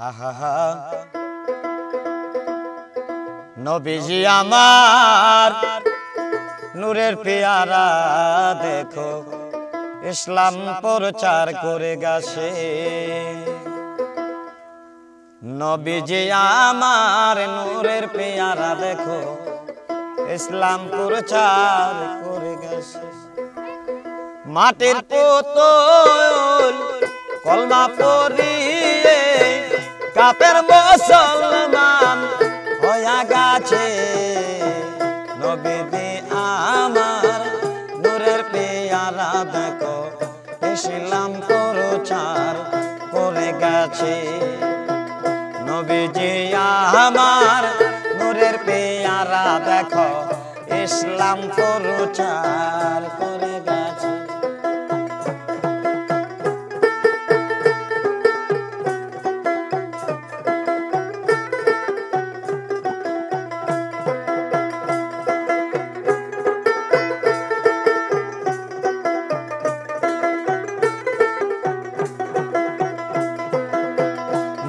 আহা নবীজি আমার নূরের পেয়ারা দেখো ইসলাম প্রচার করে গেছে। নবীজি আমার নূরের পেয়ারা দেখো ইসলাম প্রচার করে গেছে। মাটির পুতুল কলমা পড়িয়ে কাফের মুসলমান হয়ে গেছে। নবীজি আমার নূরের পেয়ারা দেখো ইসলাম প্রচার করে গেছে। নবীজি আমার নূরের পেয়ারা দেখো ইসলাম প্রচার করে গেছে।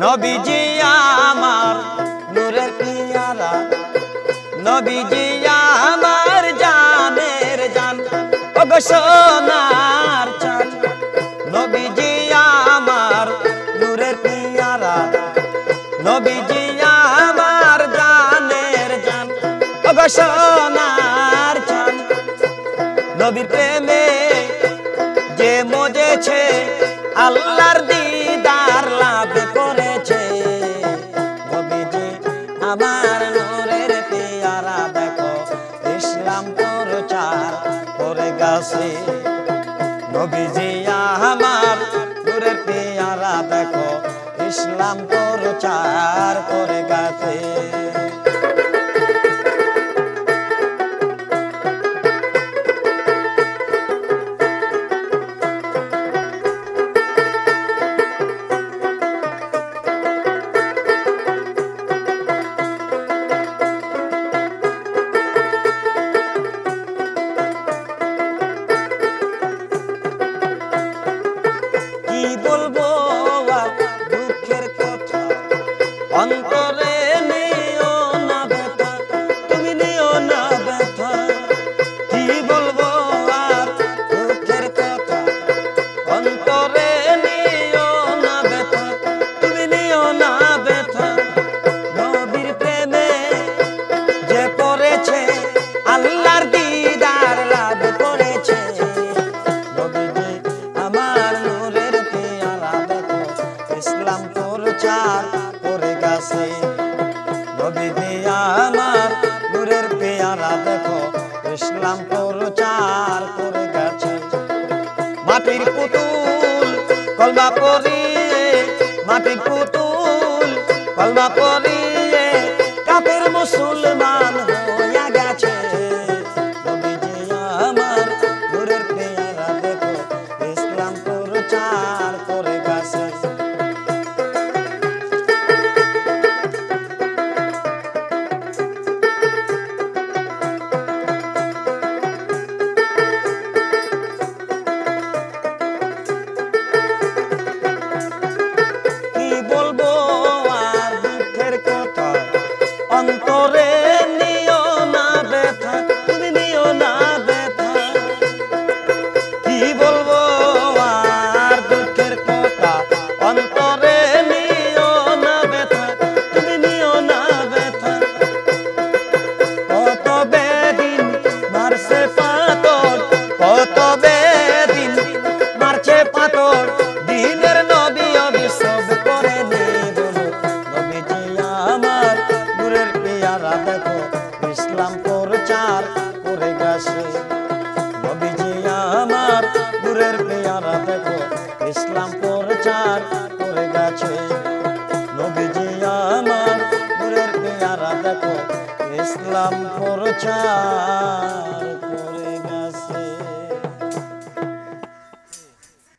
নবীজি আমার নূরের পেয়ারা, নবীজি আমার জানের জান ও গো সোনার চাঁদ। নবীজি আমার নূরের পেয়ারা, নবীজি আমার জানের জান ও গো সোনার চাঁদ। নবীর প্রেমে যে মজেছে আল্লাহর দিদার লাভ করেছে। নবীজি আমার নূরের পেয়ারা দেখো ইসলাম প্রচার করে গেছে। নবীজি আমার নূরের পেয়ারা দেখো ইসলাম প্রচার করে গেছে। অন্তরে নিও না ব্যথা, তুমি নিও না ব্যথা। কি বলবো আর দুঃখের কথা, অন্তরে নিও না ব্যথা, তুমি নিও না ব্যথা। নবীর প্রেমে যে পড়েছে আল্লাহর দিদার লাভ করেছে। নবীজি আমার নূরের পেয়ারা দেখো ইসলাম প্রচার করে গেছে। নবীজি আমার নূরের পেয়ারা দেখো ইসলাম প্রচার করে গেছে। মাটির পুতুল কলমা পড়িয়ে, মাটির পুতুল কলমা পড়িয়ে কাফের মুসলমান হয়ে গেছে। নবীজি আমার নূরের পেয়ারা দেখো ইসলাম প্রচার করে গেছে। অন্তরে নিও না ব্যথা, তুমি নিও না ব্যথা। কি বলবো আর দুঃখের কথা, অন্তরে নিও না ব্যথা, তুমি নিও না ব্যথা। কত বেদিন মারছে পাথর, কত বেদিন মারছে পাথর, দিনের নবী অভিশাপ করে নেব। নবীজি আমার নূরের পেয়ারা দেখো ইসলাম প্রচার করে গেছে। নবীজি আমার নূরের পেয়ারা দেখো ইসলাম প্রচার করে গেছে। নবীজি আমার নূরের পেয়ারা দেখো ইসলাম প্রচার